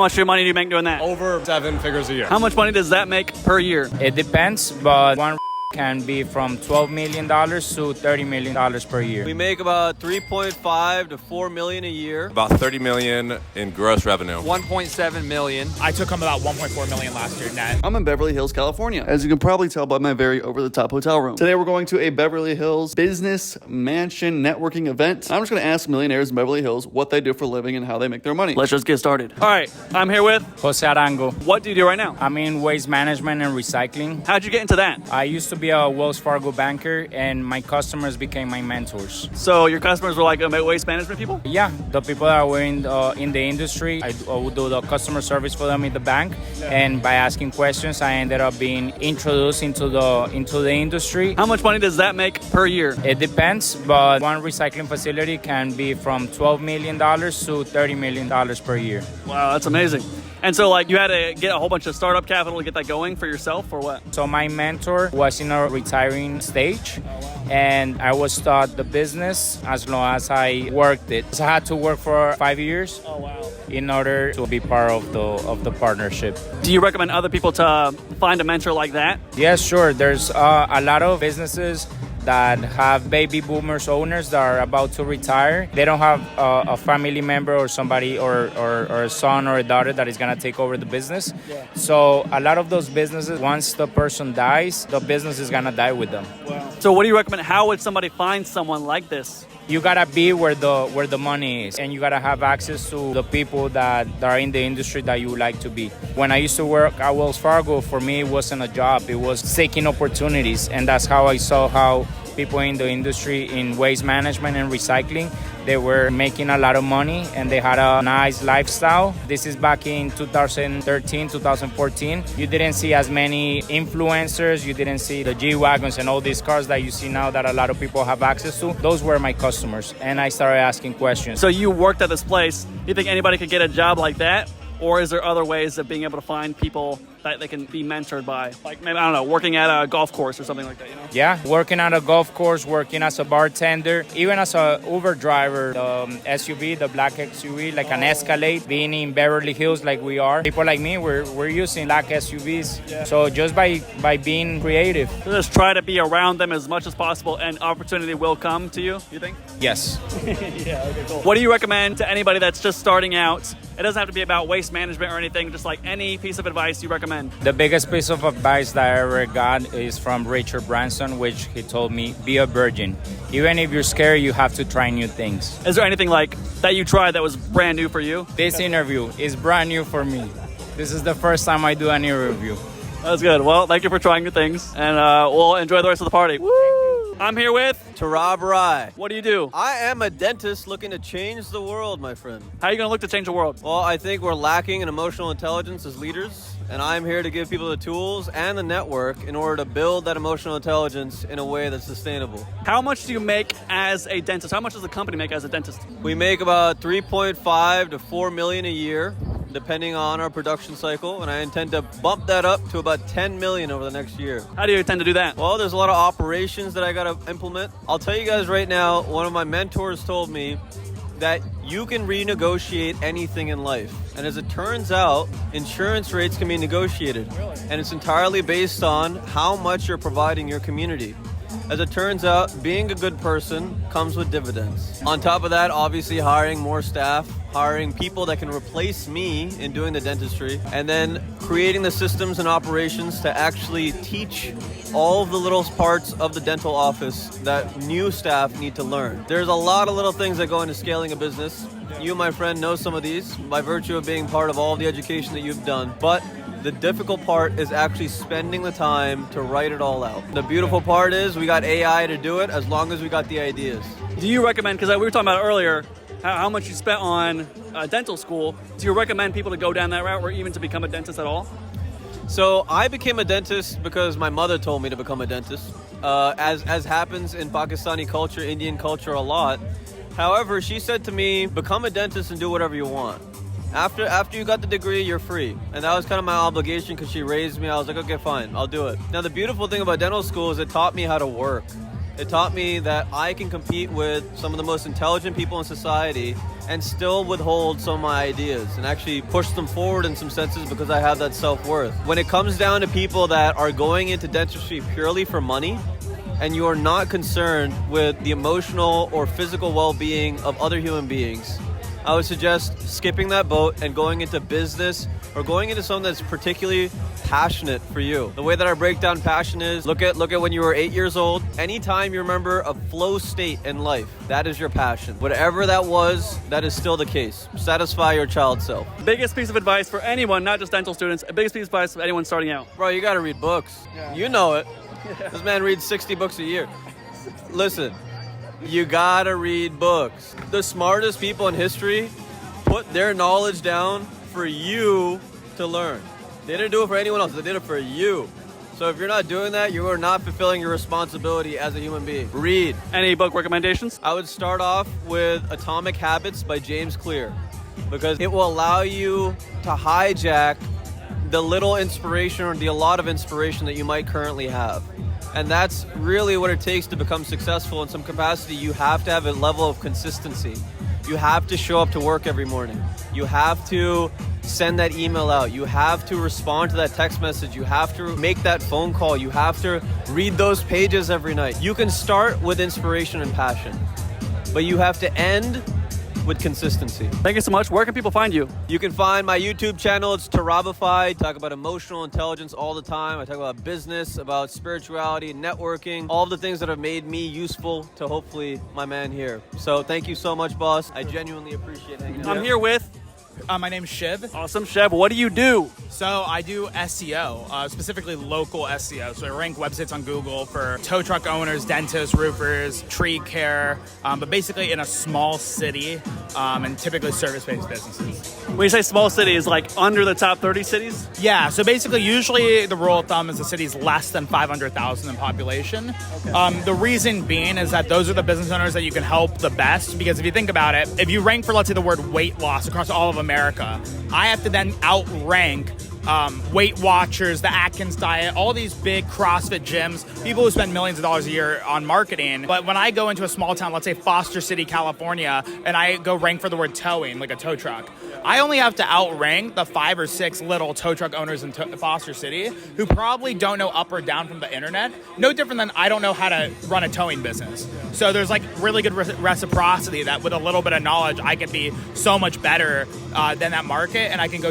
much money do you make doing that? Over 7 figures a year. How much money does that make per year? It depends, but one can be from $12 million to $30 million per year. We make about 3.5 to 4 million a year. About 30 million in gross revenue. 1.7 million. I took home about 1.4 million last year net. I'm in Beverly Hills, California, as you can probably tell by my very over-the-top hotel room. Today we're going to a Beverly Hills business mansion networking event. I'm just going to ask millionaires in Beverly Hills what they do for a living and how they make their money. Let's just get started. All right, I'm here with Jose Arango. What do you do right now? I'm in waste management and recycling. How'd you get into that? I used to be a Wells Fargo banker, and my customers became my mentors. So your customers were like waste management people? Yeah, the people that were in the industry, I would do the customer service for them in the bank, and by asking questions, I ended up being introduced into the industry. How much money does that make per year? It depends, but one recycling facility can be from $12 million to $30 million per year. Wow, that's amazing. And so you had to get a whole bunch of startup capital to get that going for yourself or what? So my mentor was in a retiring stage, and I was taught the business as long as I worked it. So I had to work for 5 years in order to be part of the partnership. Do you recommend other people to find a mentor like that? Yes, sure. There's a lot of businesses that have baby boomers owners that are about to retire. They don't have a family member or somebody or a son or a daughter that is going to take over the business. Yeah. So a lot of those businesses, once the person dies, the business is going to die with them. Wow. So what do you recommend? How would somebody find someone like this? You gotta be where the money is, and you gotta have access to the people that are in the industry that you would like to be. When I used to work at Wells Fargo, for me it wasn't a job, it was seeking opportunities, and that's how I saw how people in the industry in waste management and recycling, they were making a lot of money and they had a nice lifestyle. This is back in 2013, 2014. You didn't see as many influencers, you didn't see the G-Wagons and all these cars that you see now that a lot of people have access to. Those were my customers, and I started asking questions. So you worked at this place. Do you think anybody could get a job like that? Or is there other ways of being able to find people that they can be mentored by? Like maybe, I don't know, working at a golf course or something like that, you know? Yeah, working at a golf course, working as a bartender, even as a Uber driver, the SUV, the black SUV, like an Escalade, being in Beverly Hills like we are. People like me, we're using black SUVs. Yeah. So just by being creative. So just try to be around them as much as possible and opportunity will come to you think? Yes. Yeah, okay, cool. What do you recommend to anybody that's just starting out? It doesn't have to be about waste management or anything, just like any piece of advice you recommend. The biggest piece of advice that I ever got is from Richard Branson, which he told me, be a virgin. Even if you're scared, you have to try new things. Is there anything like that you tried that was brand new for you? This interview is brand new for me. This is the first time I do an interview. That's good. Well, thank you for trying new things, and we'll enjoy the rest of the party. Woo! I'm here with Tarab Rai. What do you do? I am a dentist looking to change the world, my friend. How are you going to look to change the world? Well, I think we're lacking in emotional intelligence as leaders, and I'm here to give people the tools and the network in order to build that emotional intelligence in a way that's sustainable. How much do you make as a dentist? How much does the company make as a dentist? We make about 3.5 to 4 million a year, depending on our production cycle, and I intend to bump that up to about 10 million over the next year. How do you intend to do that? Well, there's a lot of operations that I got to implement. I'll tell you guys right now, one of my mentors told me that you can renegotiate anything in life. And as it turns out, insurance rates can be negotiated. Really? And it's entirely based on how much you're providing your community. As it turns out, being a good person comes with dividends. On top of that, obviously hiring more staff, hiring people that can replace me in doing the dentistry, and then creating the systems and operations to actually teach all of the little parts of the dental office that new staff need to learn. There's a lot of little things that go into scaling a business. You, my friend, know some of these by virtue of being part of all the education that you've done. But the difficult part is actually spending the time to write it all out. The beautiful part is we got AI to do it as long as we got the ideas. Do you recommend, because we were talking about earlier, how much you spent on dental school, do you recommend people to go down that route or even to become a dentist at all? So I became a dentist because my mother told me to become a dentist, as happens in Pakistani culture, Indian culture a lot. However, she said to me, become a dentist and do whatever you want. After you got the degree, you're free. And that was kind of my obligation because she raised me. I was like, okay, fine, I'll do it. Now, the beautiful thing about dental school is it taught me how to work. It taught me that I can compete with some of the most intelligent people in society and still withhold some of my ideas and actually push them forward in some senses because I have that self-worth. When it comes down to people that are going into dentistry purely for money and you are not concerned with the emotional or physical well-being of other human beings, I would suggest skipping that boat and going into business or going into something that's particularly passionate for you. The way that I break down passion is look at when you were 8 years old. Anytime you remember a flow state in life, that is your passion. Whatever that was, that is still the case. Satisfy your child self. Biggest piece of advice for anyone, not just dental students, biggest piece of advice for anyone starting out. Bro, you gotta read books. Yeah. You know it. Yeah. This man reads 60 books a year. Listen, you gotta read books. The smartest people in history put their knowledge down for you to learn. They didn't do it for anyone else. They did it for you. So if you're not doing that, you are not fulfilling your responsibility as a human being. Read. Any book recommendations? I would start off with Atomic Habits by James Clear because it will allow you to hijack the little inspiration or a lot of inspiration that you might currently have. And that's really what it takes to become successful in some capacity. You have to have a level of consistency. You have to show up to work every morning. You have to send that email out. You have to respond to that text message. You have to make that phone call. You have to read those pages every night. You can start with inspiration and passion, but you have to end with consistency. Thank you so much. Where can people find you? You can find my YouTube channel. It's Tarabify. I talk about emotional intelligence all the time. I talk about business, about spirituality, networking, all the things that have made me useful to hopefully my man here. So thank you so much, boss. I genuinely appreciate hanging out. I'm here with... My name's Shiv. Awesome. Chev, what do you do? So I do SEO, specifically local SEO. So I rank websites on Google for tow truck owners, dentists, roofers, tree care, but basically in a small city and typically service-based businesses. When you say small city, is like under the top 30 cities? Yeah, so basically usually the rule of thumb is the city's less than 500,000 in population. Okay. The reason being is that those are the business owners that you can help the best, because if you think about it, if you rank for, let's say, the word weight loss across all of America, I have to then outrank Weight Watchers, the Atkins diet, all these big CrossFit gyms, people who spend millions of dollars a year on marketing. But when I go into a small town, let's say Foster City, California, and I go rank for the word towing, like a tow truck, I only have to outrank the 5 or 6 little tow truck owners in Foster City who probably don't know up or down from the internet. No different than I don't know how to run a towing business. So there's like really good reciprocity that with a little bit of knowledge, I can be so much better than that market, and I can go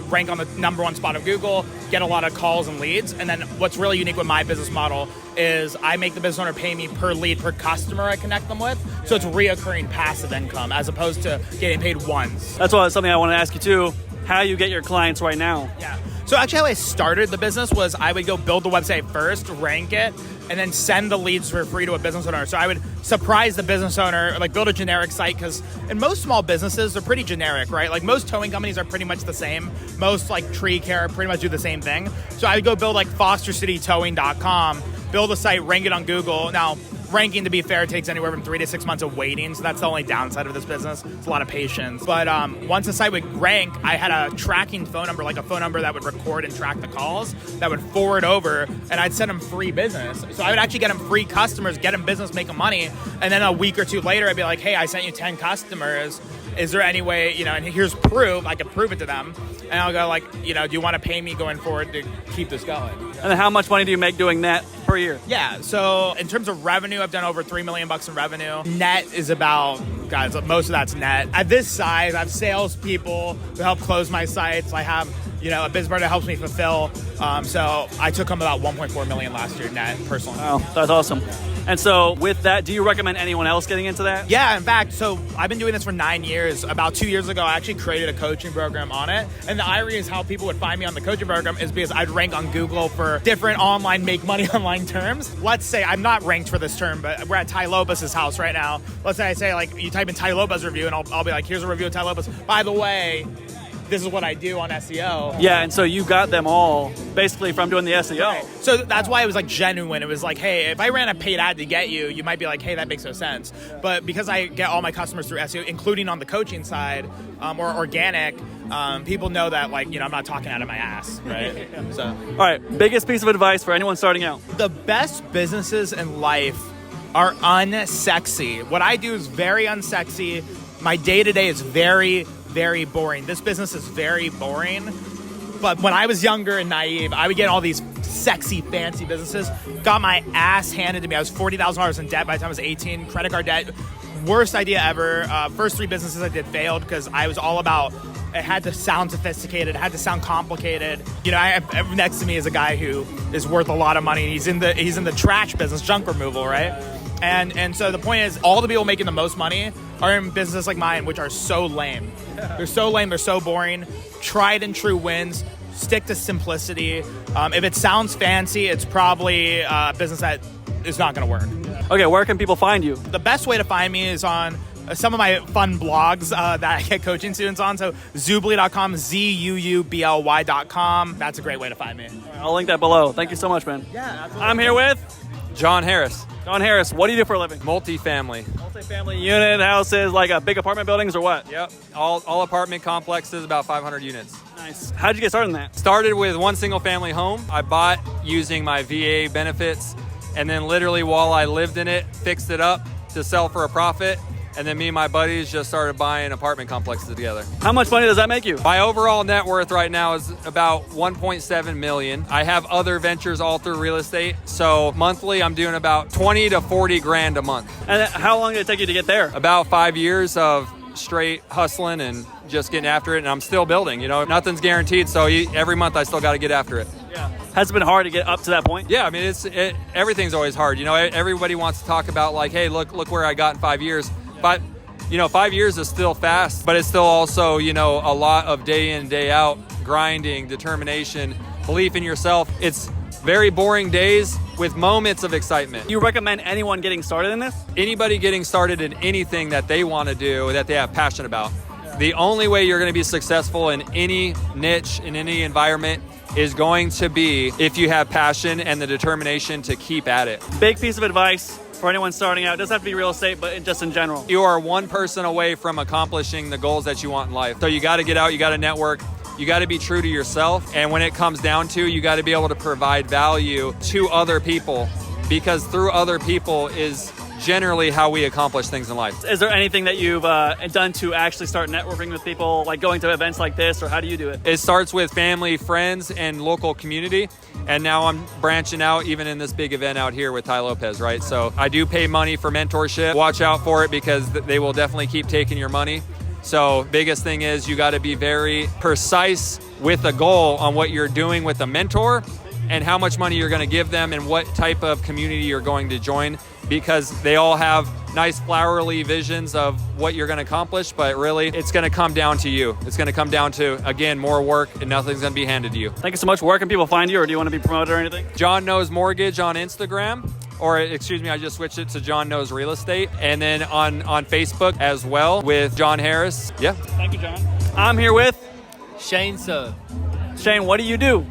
rank on the #1 spot of Google, get a lot of calls and leads. And then what's really unique with my business model is I make the business owner pay me per lead, per customer I connect them with. So it's reoccurring passive income as opposed to getting paid once. That's something I want to ask you too. How you get your clients right now? Yeah. So actually how I started the business was I would go build the website first, rank it, and then send the leads for free to a business owner. So I would surprise the business owner, like build a generic site, because in most small businesses, they're pretty generic, right? Like most towing companies are pretty much the same. Most like tree care pretty much do the same thing. So I would go build like fostercitytowing.com, build a site, rank it on Google. Now, ranking, to be fair, takes anywhere from 3 to 6 months of waiting, so that's the only downside of this business. It's a lot of patience. But once the site would rank, I had a tracking phone number, like a phone number that would record and track the calls, that would forward over, and I'd send them free business. So I would actually get them free customers, get them business, make them money, and then a week or two later, I'd be like, hey, I sent you 10 customers. Is there any way, and here's proof, I could prove it to them. And I'll go like, do you want to pay me going forward to keep this going? And then how much money do you make doing that per year? Yeah, so in terms of revenue, I've done over $3 million in revenue. Net is about, guys, most of that's net. At this size, I have salespeople who help close my sites. I have, a business partner that helps me fulfill. So I took home about $1.4 million last year net personally. Wow, that's awesome. And so with that, do you recommend anyone else getting into that? Yeah, in fact, so I've been doing this for 9 years. About 2 years ago, I actually created a coaching program on it. And the irony is how people would find me on the coaching program is because I'd rank on Google for different online, make money online terms. Let's say I'm not ranked for this term, but we're at Ty Lopez's house right now. Let's say I say, like, you type in Ty Lopez review, and I'll be like, here's a review of Ty Lopez. By the way, this is what I do on SEO. Yeah, and so you got them all basically from doing the SEO. Right. So that's why it was like genuine. It was like, hey, if I ran a paid ad to get you, you might be like, hey, that makes no sense. But because I get all my customers through SEO, including on the coaching side or organic, people know that, like, I'm not talking out of my ass, right? So, all right, biggest piece of advice for anyone starting out. The best businesses in life are unsexy. What I do is very unsexy. My day-to-day is very, very boring. This business is very boring. But when I was younger and naive, I would get all these sexy, fancy businesses. Got my ass handed to me. I was $40,000 in debt by the time I was 18. Credit card debt. Worst idea ever. First 3 businesses I did failed because I was all about it had to sound sophisticated. It had to sound complicated. You know, next to me is a guy who is worth a lot of money. He's in the trash business, junk removal, right? And so the point is, all the people making the most money are in businesses like mine, which are so lame. They're so lame. They're so boring. Tried and true wins. Stick to simplicity. If it sounds fancy, it's probably a business that is not going to work. Okay, where can people find you? The best way to find me is on some of my fun blogs that I get coaching students on. So Zuubly.com, ZUUBLY.com. That's a great way to find me. I'll link that below. Thank you so much, man. Yeah, absolutely. I'm here with John Harris, John Harris. What do you do for a living? multifamily. Multifamily unit, houses, like big apartment buildings or what? Yep, all apartment complexes, about 500 units. Nice. How'd you get started in that? Started with one single family home. I bought using my VA benefits, and then literally while I lived in it, fixed it up to sell for a profit. And then me and my buddies just started buying apartment complexes together. How much money does that make you? My overall net worth right now is about 1.7 million. I have other ventures all through real estate. So monthly, I'm doing about 20 to 40 grand a month. And how long did it take you to get there? About 5 years of straight hustling and just getting after it. And I'm still building, you know, nothing's guaranteed. So every month I still got to get after it. Yeah. Has it been hard to get up to that point? Yeah, I mean, everything's always hard. You know, everybody wants to talk about like, hey, look where I got in 5 years. But, you know, 5 years is still fast, but it's still also, you know, a lot of day in, day out, grinding, determination, belief in yourself. It's very boring days with moments of excitement. You recommend anyone getting started in this? Anybody getting started in anything that they want to do, that they have passion about. The only way you're going to be successful in any niche, in any environment, is going to be if you have passion and the determination to keep at it. Big piece of advice for anyone starting out. It doesn't have to be real estate, but just in general. You are one person away from accomplishing the goals that you want in life. So you got to get out, you got to network, you got to be true to yourself. And when it comes down to, you got to be able to provide value to other people, because through other people is generally how we accomplish things in life. Is there anything that you've done to actually start networking with people, like going to events like this, or how do you do it? It starts with family, friends, and local community. And now I'm branching out even in this big event out here with Ty Lopez, right? So I do pay money for mentorship. Watch out for it because they will definitely keep taking your money. So biggest thing is you got to be very precise with a goal on what you're doing with a mentor and how much money you're going to give them and what type of community you're going to join, because they all have nice flowery visions of what you're going to accomplish, but really it's going to come down to you. It's going to come down to, again, more work, and nothing's going to be handed to you. Thank you so much. Where can people find you, or do you want to be promoted or anything? John Knows Mortgage on Instagram, or excuse me, I just switched it to John Knows Real Estate, and then on Facebook as well with John Harris. Yeah. Thank you, John. I'm here with Shane Sugg. Shane. What do you do?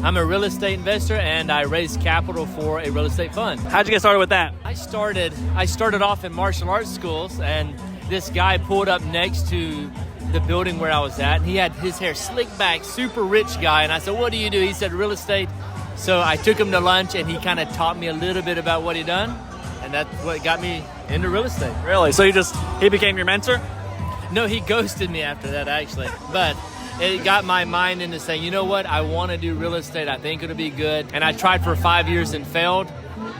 I'm a real estate investor, and I raise capital for a real estate fund. How'd you get started with that? I started off in martial arts schools, and this guy pulled up next to the building where I was at, and he had his hair slicked back, super rich guy, and I said, what do you do? He said, real estate. So I took him to lunch, and he kind of taught me a little bit about what he'd done, and that's what got me into real estate. Really? So he became your mentor? No, he ghosted me after that, actually. But it got my mind into saying, you know what, I want to do real estate. I think it'll be good. And I tried for 5 years and failed.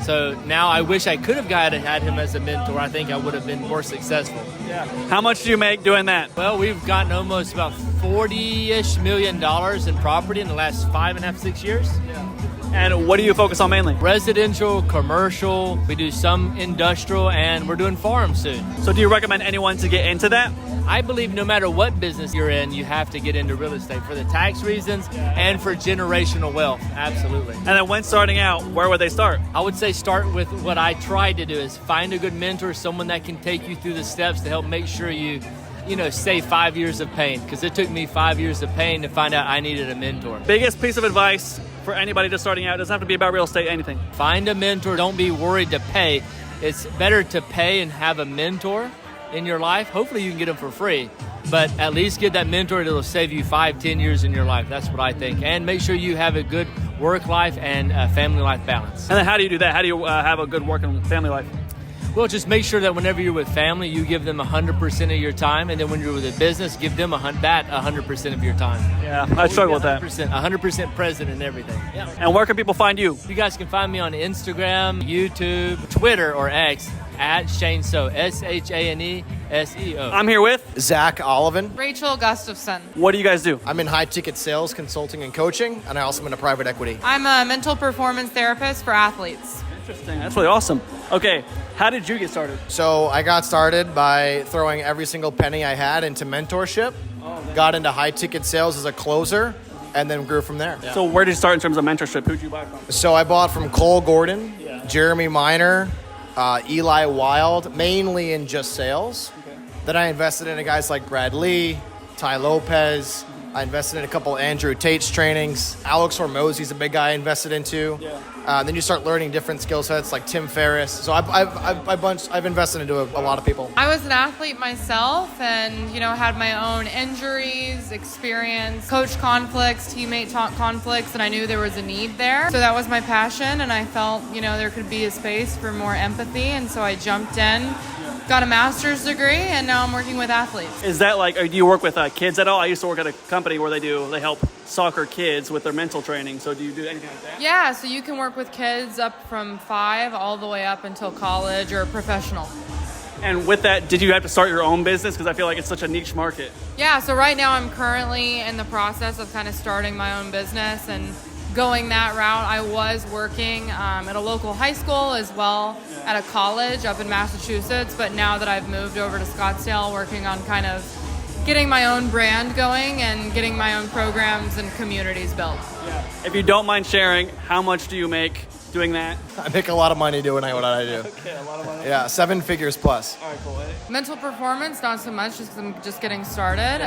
So now I wish I could have had him as a mentor. I think I would have been more successful. Yeah. How much do you make doing that? Well, we've gotten almost about $40-ish million in property in the last 5.5, 6 years. Yeah. And what do you focus on mainly? Residential, commercial, we do some industrial, and we're doing farms soon. So do you recommend anyone to get into that? I believe no matter what business you're in, you have to get into real estate for the tax reasons and for generational wealth. Absolutely. And then when starting out, where would they start? I would say start with what I tried to do is find a good mentor, someone that can take you through the steps to help make sure you save 5 years of pain, because it took me 5 years of pain to find out I needed a mentor. Biggest piece of advice for anybody just starting out, it doesn't have to be about real estate, anything. Find a mentor. Don't be worried to pay. It's better to pay and have a mentor in your life. Hopefully you can get them for free, but at least get that mentor that'll save you 5-10 years in your life. That's what I think. And make sure you have a good work life and family life balance. And then how do you do that? How do you have a good work and family life? Well, just make sure that whenever you're with family, you give them 100% of your time, and then when you're with a business, give them 100% of your time. Yeah, I struggle with that. 100% present in everything. Yeah. And where can people find you? You guys can find me on Instagram, YouTube, Twitter, or X at Shane So, ShaneSeo. I'm here with. Zach Olivan. Rachel Gustafson. What do you guys do? I'm in high ticket sales, consulting, and coaching, and I also am in private equity. I'm a mental performance therapist for athletes. Interesting. That's really awesome. Okay, how did you get started? So I got started by throwing every single penny I had into mentorship, got into high ticket sales as a closer, and then grew from there. So where did you start in terms of mentorship? Who'd you buy from? So I bought from Cole Gordon, Jeremy Minor, Eli Wild, mainly in just sales. Okay. Then I invested in guys like Brad Lee, Ty Lopez. I invested in a couple Andrew Tate's trainings. Alex Hormozy's a big guy I invested into. Yeah. Then you start learning different skill sets like Tim Ferriss. So I've invested into a lot of people. I was an athlete myself and, had my own injuries, experience, coach conflicts, teammate conflicts, and I knew there was a need there. So that was my passion, and I felt, there could be a space for more empathy, and so I jumped in. Got a master's degree, and now I'm working with athletes. Is that do you work with kids at all? I used to work at a company where they help soccer kids with their mental training. So do you do anything like that? Yeah, so you can work with kids up from 5 all the way up until college or professional. And with that, did you have to start your own business? Because I feel like it's such a niche market. Yeah, so right now I'm currently in the process of kind of starting my own business and going that route. I was working at a local high school as well at a college up in Massachusetts, but now that I've moved over to Scottsdale, working on kind of getting my own brand going and getting my own programs and communities built. Yeah. If you don't mind sharing, how much do you make doing that? I make a lot of money doing what I do. Okay, a lot of money. Yeah, 7 figures plus. All right, cool. Mental performance, not so much, just 'cause I'm just getting started.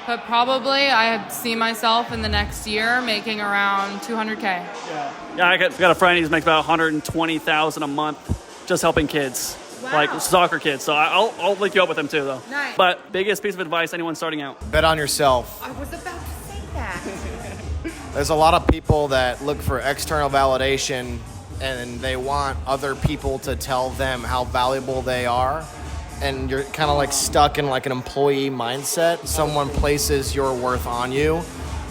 But probably I see myself in the next year making around 200K. Yeah, I got a friend, he's making about $120,000 a month just helping kids. Wow. Like soccer kids. So I'll link you up with him too, though. Nice. But biggest piece of advice, anyone starting out? Bet on yourself. I was about to say that. There's a lot of people that look for external validation and they want other people to tell them how valuable they are. And you're kind of stuck in an employee mindset. Someone places your worth on you.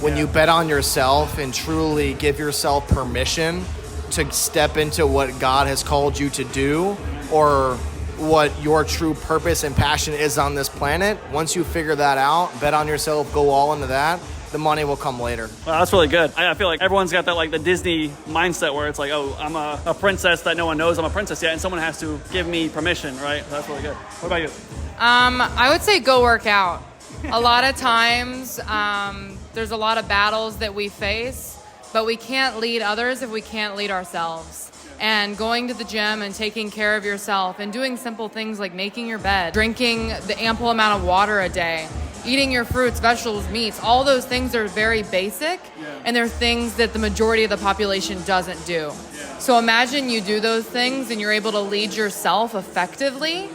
When you bet on yourself and truly give yourself permission to step into what God has called you to do or what your true purpose and passion is on this planet, once you figure that out, bet on yourself, go all into that, the money will come later. Well, that's really good. I feel like everyone's got that the Disney mindset where it's I'm a princess that no one knows I'm a princess yet, and someone has to give me permission, right? That's really good. What about you? I would say go work out. A lot of times there's a lot of battles that we face, but we can't lead others if we can't lead ourselves. And going to the gym and taking care of yourself and doing simple things like making your bed, drinking the ample amount of water a day, eating your fruits, vegetables, meats, all those things are very basic, and they're things that the majority of the population doesn't do. So imagine you do those things and you're able to lead yourself effectively.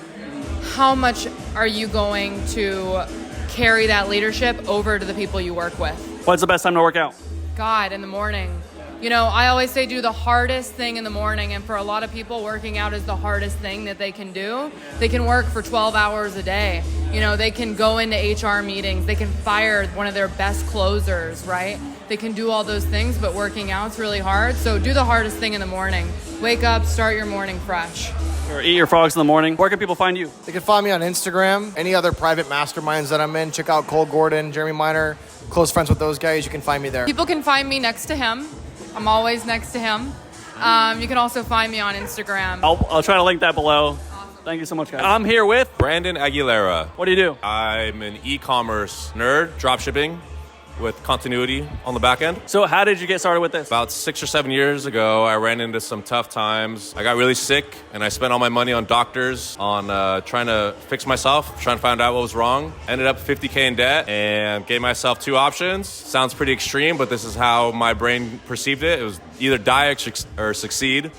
How much are you going to carry that leadership over to the people you work with? What's the best time to work out? God, in the morning. I always say do the hardest thing in the morning, and for a lot of people, working out is the hardest thing that they can do. They can work for 12 hours a day. They can go into HR meetings. They can fire one of their best closers, right? They can do all those things, but working out's really hard. So do the hardest thing in the morning. Wake up, start your morning fresh. Or eat your frogs in the morning. Where can people find you? They can find me on Instagram. Any other private masterminds that I'm in, check out Cole Gordon, Jeremy Minor, close friends with those guys. You can find me there. People can find me next to him. I'm always next to him. You can also find me on Instagram. I'll try to link that below. Awesome. Thank you so much, guys. I'm here with Brandon Aguilera. What do you do? I'm an e-commerce nerd, dropshipping with continuity on the back end. So how did you get started with this? About 6 or 7 years ago, I ran into some tough times. I got really sick, and I spent all my money on doctors, on trying to fix myself, trying to find out what was wrong. Ended up $50K in debt and gave myself 2 options. Sounds pretty extreme, but this is how my brain perceived it. It was either die or succeed.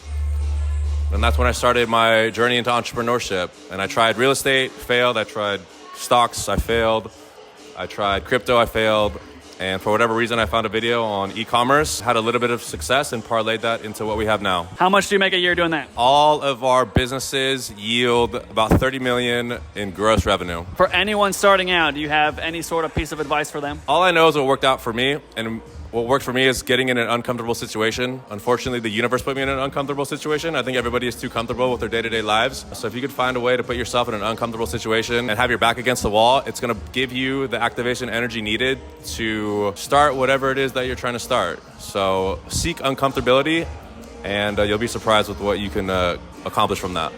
And that's when I started my journey into entrepreneurship. And I tried real estate, failed. I tried stocks, I failed. I tried crypto, I failed. And for whatever reason, I found a video on e-commerce, had a little bit of success, and parlayed that into what we have now. How much do you make a year doing that? All of our businesses yield about 30 million in gross revenue. For anyone starting out, do you have any sort of piece of advice for them? All I know is what worked out for me, and what worked for me is getting in an uncomfortable situation. Unfortunately, the universe put me in an uncomfortable situation. I think everybody is too comfortable with their day-to-day lives. So if you could find a way to put yourself in an uncomfortable situation and have your back against the wall, it's going to give you the activation energy needed to start whatever it is that you're trying to start. So seek uncomfortability, and you'll be surprised with what you can accomplish from that.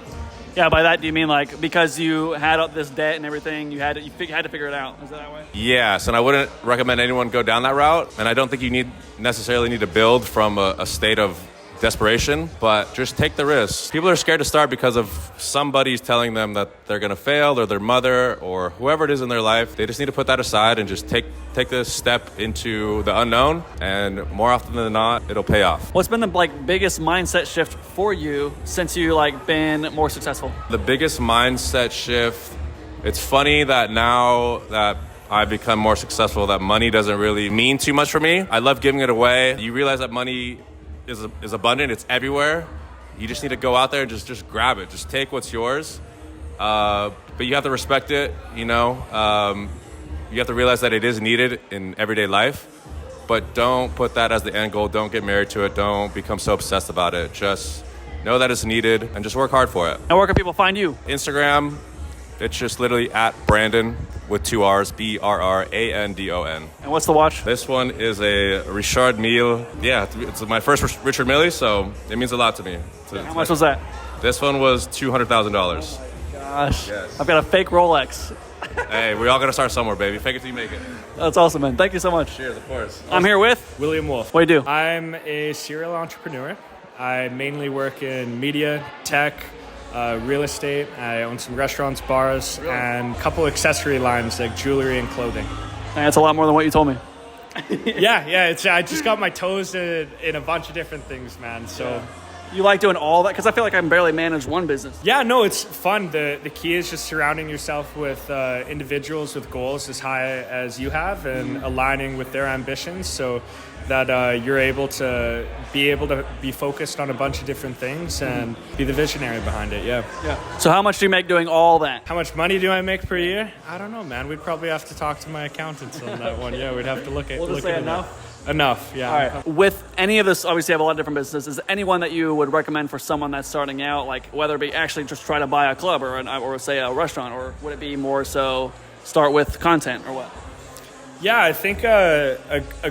Yeah, by that, do you mean like because you had all this debt and everything, you had to figure it out? Is that way? Yes, and I wouldn't recommend anyone go down that route. And I don't think you necessarily need to build from a state of desperation, but just take the risk. People are scared to start because of somebody's telling them that they're going to fail, or their mother, or whoever it is in their life. They just need to put that aside and just take this step into the unknown, and more often than not, it'll pay off. What's been the biggest mindset shift for you since you been more successful? The biggest mindset shift, it's funny that now that I've become more successful, that money doesn't really mean too much for me. I love giving it away. You realize that money is abundant. It's everywhere. You just need to go out there and just grab it. Just take what's yours. But you have to respect it, you know. You have to realize that it is needed in everyday life. But don't put that as the end goal. Don't get married to it. Don't become so obsessed about it. Just know that it's needed and just work hard for it. And where can people find you? Instagram, it's just literally at Brandon with 2 R's, BRRANDON. And what's the watch? This one is a Richard Mille. Yeah, it's my first Richard Mille, so it means a lot to me. How much was that? This one was $200,000. Gosh, yes. I've got a fake Rolex. Hey, we all got to start somewhere, baby. Fake it till you make it. That's awesome, man. Thank you so much. Cheers, of course. I'm here with William Wolf. What do you do? I'm a serial entrepreneur. I mainly work in media, tech, real estate. I own some restaurants, bars, and a couple accessory lines like jewelry and clothing. That's a lot more than what you told me. Yeah. I just got my toes in a bunch of different things, man. So. Yeah. You like doing all that? Because I feel like I can barely manage one business. Yeah, no, it's fun. The key is just surrounding yourself with individuals with goals as high as you have and aligning with their ambitions so that you're able to be focused on a bunch of different things and be the visionary behind it, yeah. So how much do you make doing all that? How much money do I make per year? I don't know, man. We'd probably have to talk to my accountants on that one. Yeah, we'd have to look at We'll just say enough? Enough, yeah. All right. With any of this, obviously you have a lot of different businesses. Is there anyone that you would recommend for someone that's starting out, like whether it be actually just try to buy a club or say a restaurant, or would it be more so start with content or what? Yeah, I think a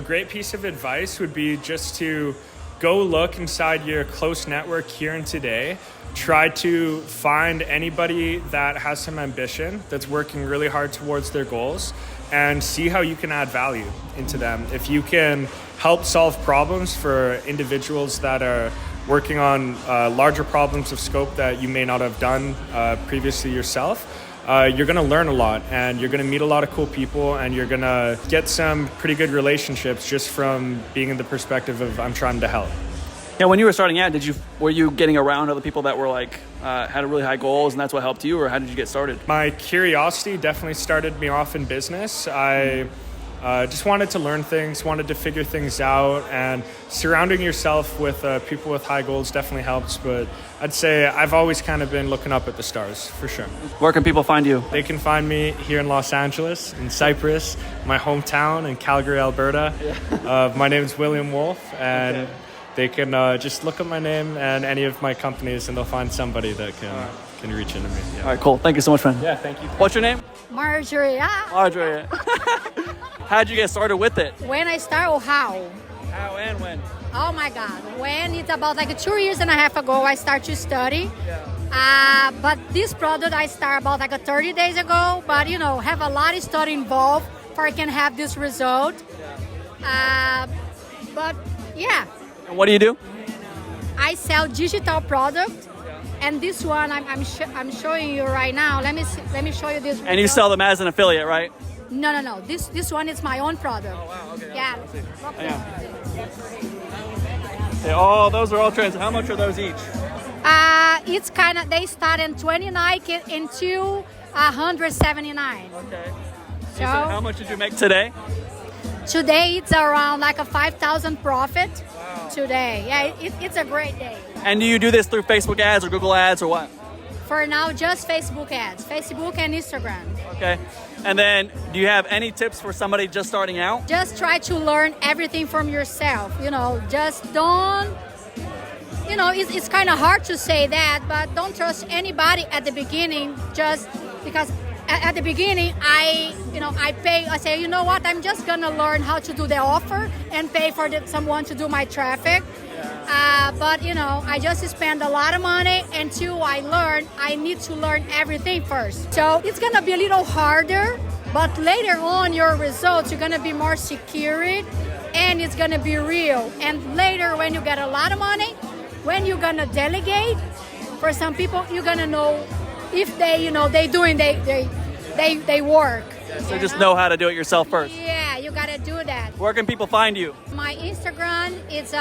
great piece of advice would be just to go look inside your close network here and today. Try to find anybody that has some ambition, that's working really hard towards their goals, and see how you can add value into them. If you can help solve problems for individuals that are working on larger problems of scope that you may not have done previously yourself, you're going to learn a lot, and you're going to meet a lot of cool people, and you're going to get some pretty good relationships just from being in the perspective of I'm trying to help. Yeah, when you were starting out, were you getting around other people that were had really high goals, and that's what helped you, or how did you get started? My curiosity definitely started me off in business. I just wanted to learn things, wanted to figure things out, and surrounding yourself with people with high goals definitely helps. But I'd say I've always kind of been looking up at the stars, for sure. Where can people find you? They can find me here in Los Angeles, in Cyprus, my hometown, in Calgary, Alberta. Yeah. My name is William Wolf, and okay. They can just look up my name and any of my companies, and they'll find somebody that can reach into me. Yeah. All right, cool. Thank you so much, friend. Yeah, thank you. What's your name? Marjorie. Marjorie. How'd you get started with it? When I start or how? How and when? Oh my God. When it's about 2 years and a half ago, I start to study. Yeah. But this product I start about 30 days ago, but have a lot of study involved for I can have this result. Yeah. But yeah. And what do you do? I sell digital product, and this one I'm showing you right now. Let me show you this. And you sell them as an affiliate, right? No. This one is my own product. Oh wow. Okay. Yeah. Oh, those are all trends. How much are those each? It's they start in 29 into 179. Okay. So how much did you make today? Today it's around like a 5,000 profit today. Yeah, it's a great day. And do you do this through Facebook ads or Google ads or what? For now, just Facebook ads, Facebook and Instagram. Okay. And then do you have any tips for somebody just starting out? Just try to learn everything from yourself. Just don't, it's kind of hard to say that, but don't trust anybody at the beginning just because at the beginning, I say, you know what, I'm just going to learn how to do the offer and pay for someone to do my traffic. But I just spend a lot of money until I need to learn everything first. So it's going to be a little harder, but later on your results, you're going to be more secure and it's going to be real. And later when you get a lot of money, when you're going to delegate, for some people, you're going to know if they work. So just know how to do it yourself first. Yeah, you gotta do that. Where can people find you? My Instagram is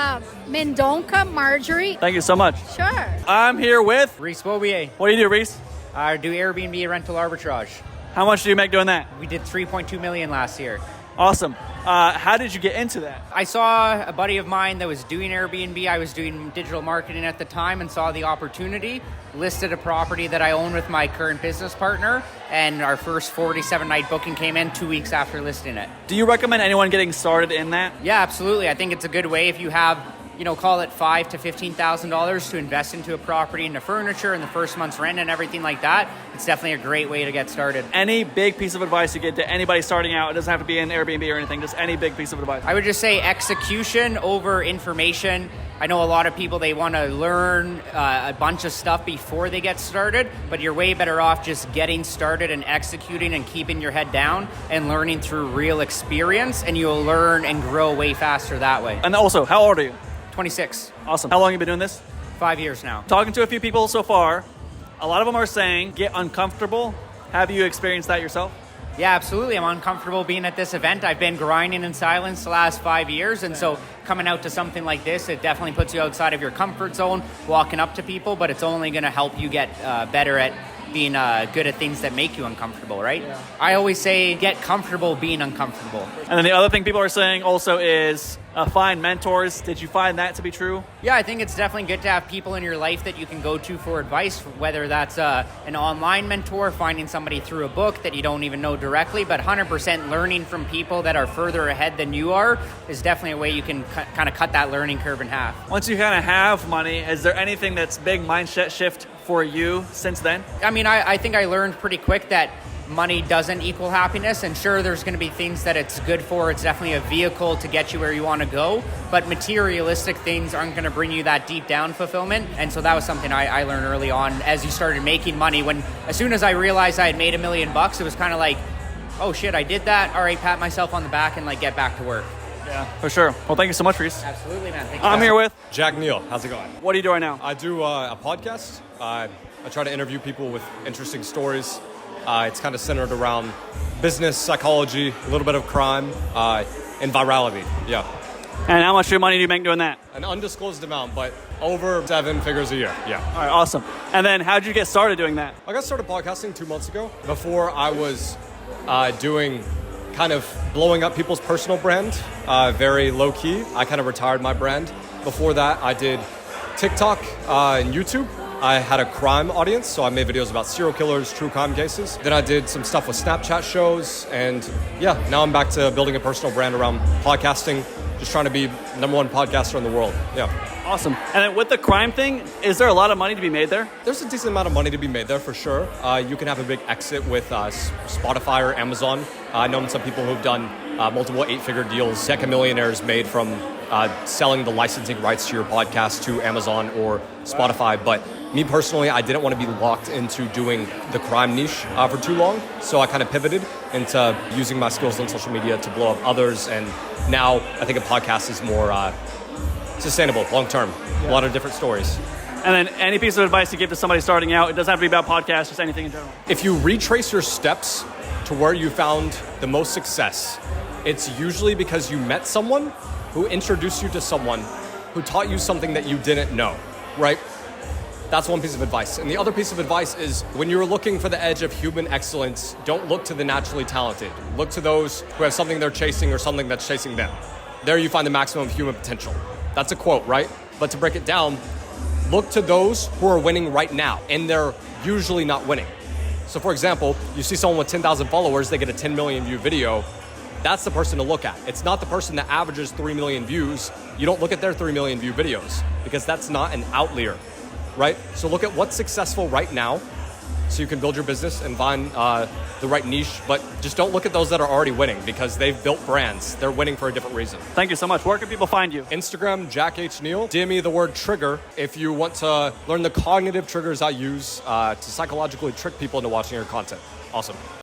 Mendonca Marjorie. Thank you so much. Sure. I'm here with Reese Bobier. What do you do, Reese? I do Airbnb rental arbitrage. How much do you make doing that? We did 3.2 million last year. Awesome. How did you get into that? I saw a buddy of mine that was doing Airbnb. I was doing digital marketing at the time and saw the opportunity, listed a property that I own with my current business partner, and our first 47-night booking came in 2 weeks after listing it. Do you recommend anyone getting started in that? Yeah, absolutely. I think it's a good way if you have, call it $5,000 to $15,000 to invest into a property, into furniture, and the first month's rent and everything like that. It's definitely a great way to get started. Any big piece of advice you get to anybody starting out? It doesn't have to be an Airbnb or anything, just any big piece of advice. I would just say execution over information. I know a lot of people, they want to learn a bunch of stuff before they get started, but you're way better off just getting started and executing and keeping your head down and learning through real experience, and you'll learn and grow way faster that way. And also, how old are you? 26. Awesome. How long have you been doing this? 5 years now. Talking to a few people so far, a lot of them are saying get uncomfortable. Have you experienced that yourself? Yeah, absolutely. I'm uncomfortable being at this event. I've been grinding in silence the last 5 years, and so coming out to something like this, it definitely puts you outside of your comfort zone, walking up to people, but it's only going to help you get better at being good at things that make you uncomfortable, right? Yeah. I always say get comfortable being uncomfortable. And then the other thing people are saying also is find mentors. Did you find that to be true? Yeah, I think it's definitely good to have people in your life that you can go to for advice, whether that's an online mentor, finding somebody through a book that you don't even know directly, but 100% learning from people that are further ahead than you are is definitely a way you can kind of cut that learning curve in half. Once you kind of have money, is there anything that's big mindset shift for you since then? I mean, I think I learned pretty quick that money doesn't equal happiness, and sure, there's going to be things that it's good for. It's definitely a vehicle to get you where you want to go, but materialistic things aren't going to bring you that deep down fulfillment. And so that was something I learned early on as you started making money. As soon as I realized I had made $1 million, it was kind of like, oh shit, I did that. All right, pat myself on the back and get back to work. Yeah, for sure. Well, thank you so much, Reese. Absolutely, man. Thank you. I'm here with Jack Neal. How's it going? What are you doing now? I do a podcast. I try to interview people with interesting stories. It's kind of centered around business, psychology, a little bit of crime, and virality. Yeah. And how much money do you make doing that? An undisclosed amount, but over 7 figures a year. Yeah. All right, awesome. And then how'd you get started doing that? I got started podcasting 2 months ago. Before I was doing kind of blowing up people's personal brand, very low key. I kind of retired my brand. Before that, I did TikTok and YouTube. I had a crime audience, so I made videos about serial killers, true crime cases. Then I did some stuff with Snapchat shows, and yeah, now I'm back to building a personal brand around podcasting, just trying to be #1 podcaster in the world. Yeah. Awesome. And then with the crime thing, is there a lot of money to be made there? There's a decent amount of money to be made there for sure. You can have a big exit with Spotify or Amazon. I know some people who've done multiple 8-figure deals. Millionaires made from selling the licensing rights to your podcast to Amazon or Spotify. But me personally, I didn't want to be locked into doing the crime niche for too long. So I kind of pivoted into using my skills on social media to blow up others. And now I think a podcast is more sustainable, long-term. Yeah. A lot of different stories. And then any piece of advice you give to somebody starting out, it doesn't have to be about podcasts, just anything in general. If you retrace your steps to where you found the most success, it's usually because you met someone who introduced you to someone who taught you something that you didn't know, right? That's one piece of advice. And the other piece of advice is when you're looking for the edge of human excellence, don't look to the naturally talented. Look to those who have something they're chasing or something that's chasing them. There you find the maximum human potential. That's a quote, right? But to break it down, look to those who are winning right now, and they're usually not winning. So for example, you see someone with 10,000 followers, they get a 10 million view video. That's the person to look at. It's not the person that averages 3 million views. You don't look at their 3 million view videos because that's not an outlier, right? So look at what's successful right now so you can build your business and find the right niche, but just don't look at those that are already winning because they've built brands. They're winning for a different reason. Thank you so much. Where can people find you? Instagram, Jack H. Neal. DM me the word trigger if you want to learn the cognitive triggers I use to psychologically trick people into watching your content. Awesome.